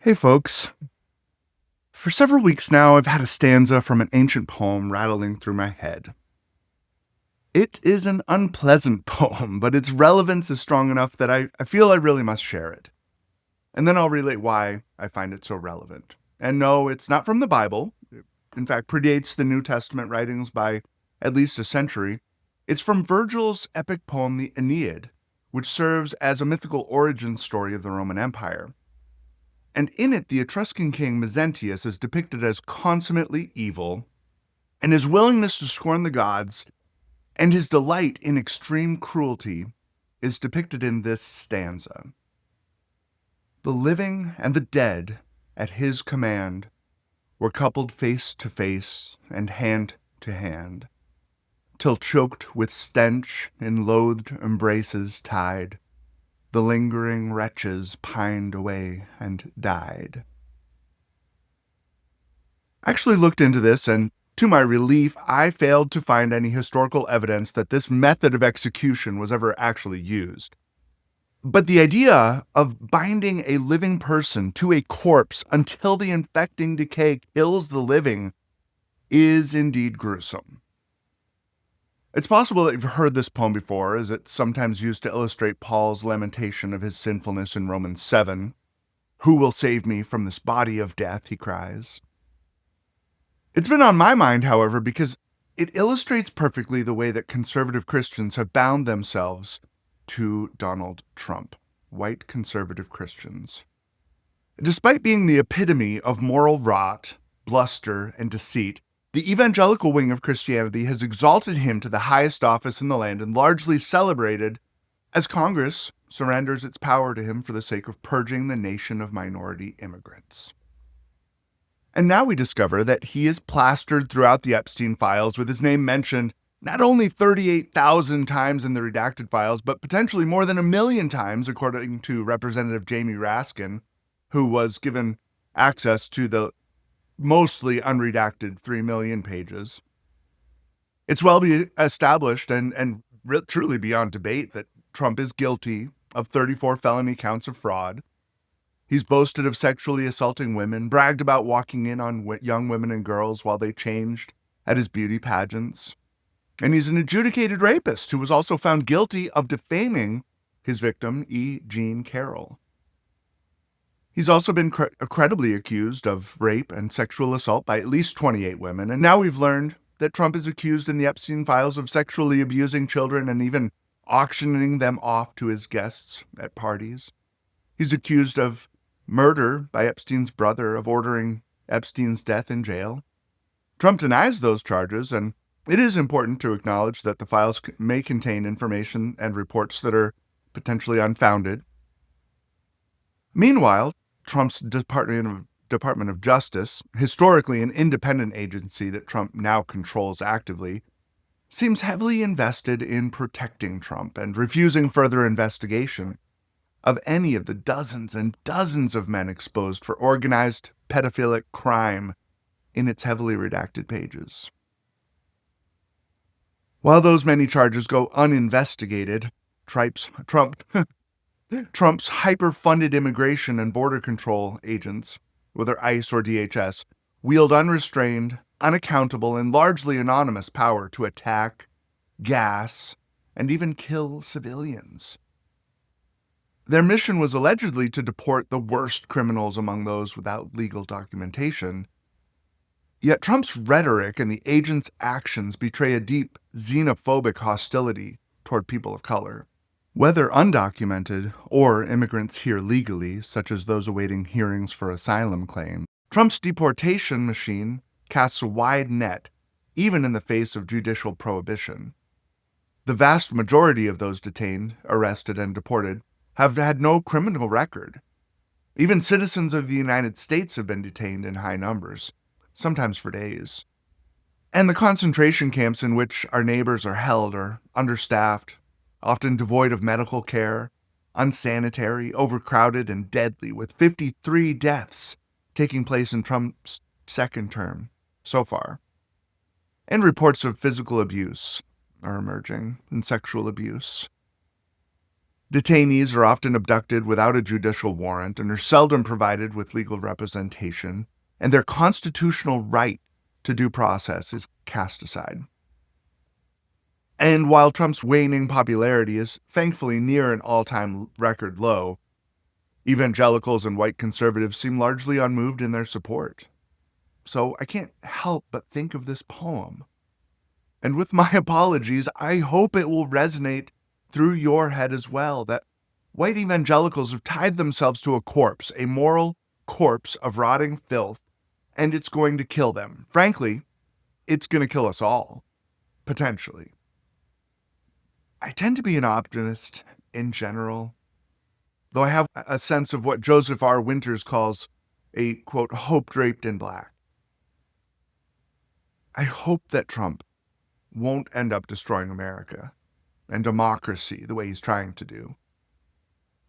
Hey folks, for several weeks now I've had a stanza from an ancient poem rattling through my head. It is an unpleasant poem, but its relevance is strong enough that I feel I really must share it. And then I'll relate why I find it so relevant. And no, it's not from the Bible. It, in fact, predates the New Testament writings by at least a century. It's from Virgil's epic poem, the Aeneid, which serves as a mythical origin story of the Roman Empire. And in it, the Etruscan king Mezentius is depicted as consummately evil, and his willingness to scorn the gods and his delight in extreme cruelty is depicted in this stanza. The living and the dead, at his command, were coupled face to face and hand to hand, till choked with stench in loathed embraces tied, the lingering wretches pined away and died. I actually looked into this, and to my relief, I failed to find any historical evidence that this method of execution was ever actually used. But the idea of binding a living person to a corpse until the infecting decay kills the living is indeed gruesome. It's possible that you've heard this poem before, as it's sometimes used to illustrate Paul's lamentation of his sinfulness in Romans 7. "Who will save me from this body of death?" he cries. It's been on my mind, however, because it illustrates perfectly the way that conservative Christians have bound themselves to Donald Trump, white conservative Christians. Despite being the epitome of moral rot, bluster, and deceit, the evangelical wing of Christianity has exalted him to the highest office in the land and largely celebrated as Congress surrenders its power to him for the sake of purging the nation of minority immigrants. And now we discover that he is plastered throughout the Epstein files with his name mentioned not only 38,000 times in the redacted files, but potentially more than 1 million times, according to Representative Jamie Raskin, who was given access to the mostly unredacted 3 million pages. It's well established and truly beyond debate that Trump is guilty of 34 felony counts of fraud. He's boasted of sexually assaulting women, bragged about walking in on young women and girls while they changed at his beauty pageants. And he's an adjudicated rapist who was also found guilty of defaming his victim, E. Jean Carroll. He's also been credibly accused of rape and sexual assault by at least 28 women. And now we've learned that Trump is accused in the Epstein files of sexually abusing children and even auctioning them off to his guests at parties. He's accused of murder by Epstein's brother, of ordering Epstein's death in jail. Trump denies those charges, and it is important to acknowledge that the files may contain information and reports that are potentially unfounded. Meanwhile, Trump's Department of Justice, historically an independent agency that Trump now controls actively, seems heavily invested in protecting Trump and refusing further investigation of any of the dozens and dozens of men exposed for organized pedophilic crime in its heavily redacted pages. While those many charges go uninvestigated, Trump's hyper-funded immigration and border control agents, whether ICE or DHS, wield unrestrained, unaccountable, and largely anonymous power to attack, gas, and even kill civilians. Their mission was allegedly to deport the worst criminals among those without legal documentation. Yet Trump's rhetoric and the agents' actions betray a deep xenophobic hostility toward people of color. Whether undocumented or immigrants here legally, such as those awaiting hearings for asylum claims, Trump's deportation machine casts a wide net, even in the face of judicial prohibition. The vast majority of those detained, arrested, and deported have had no criminal record. Even citizens of the United States have been detained in high numbers, sometimes for days. And the concentration camps in which our neighbors are held are understaffed, often devoid of medical care, unsanitary, overcrowded, and deadly, with 53 deaths taking place in Trump's second term so far. And reports of physical abuse are emerging, and sexual abuse. Detainees are often abducted without a judicial warrant and are seldom provided with legal representation, and their constitutional right to due process is cast aside. And while Trump's waning popularity is thankfully near an all-time record low, evangelicals and white conservatives seem largely unmoved in their support. So I can't help but think of this poem. And with my apologies, I hope it will resonate through your head as well, that white evangelicals have tied themselves to a corpse, a moral corpse of rotting filth, and it's going to kill them. Frankly, it's going to kill us all, potentially. I tend to be an optimist in general, though I have a sense of what Joseph R. Winters calls a, quote, hope draped in black. I hope that Trump won't end up destroying America and democracy the way he's trying to do.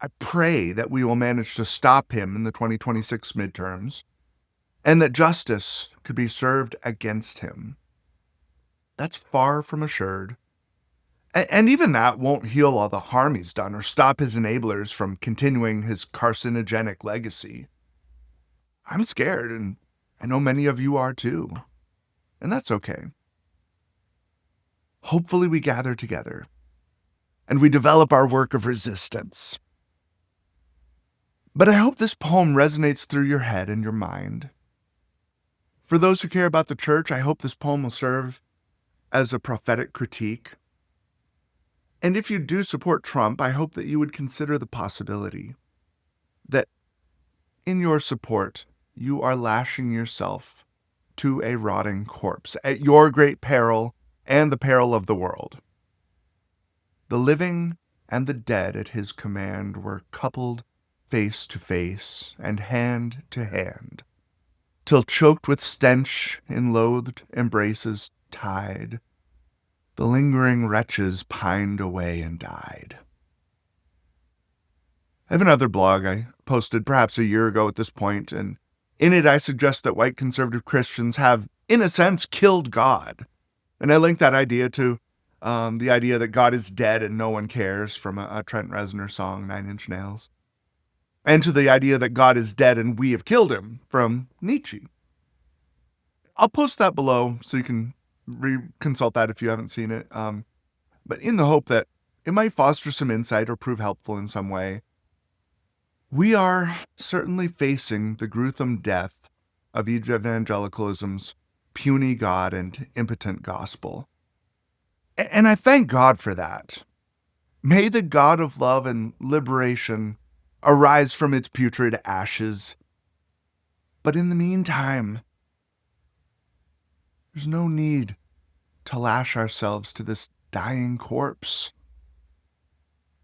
I pray that we will manage to stop him in the 2026 midterms and that justice could be served against him. That's far from assured. And even that won't heal all the harm he's done or stop his enablers from continuing his carcinogenic legacy. I'm scared, and I know many of you are too. And that's okay. Hopefully we gather together and we develop our work of resistance. But I hope this poem resonates through your head and your mind. For those who care about the church, I hope this poem will serve as a prophetic critique. And if you do support Trump, I hope that you would consider the possibility that in your support, you are lashing yourself to a rotting corpse at your great peril and the peril of the world. The living and the dead at his command were coupled face to face and hand to hand, till choked with stench in loathed embraces tied, the lingering wretches pined away and died. I have another blog I posted perhaps a year ago at this point, and in it I suggest that white conservative Christians have, in a sense, killed God. And I link that idea to the idea that God is dead and no one cares from a Trent Reznor song, 9 Inch Nails. And to the idea that God is dead and we have killed him from Nietzsche. I'll post that below so you can consult that if you haven't seen it. But in the hope that it might foster some insight or prove helpful in some way. We are certainly facing the gruesome death of evangelicalism's puny God and impotent gospel. And I thank God for that. May the God of love and liberation arise from its putrid ashes. But in the meantime, there's no need to lash ourselves to this dying corpse.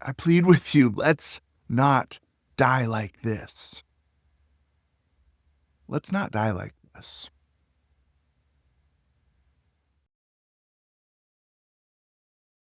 I plead with you, let's not die like this. Let's not die like this.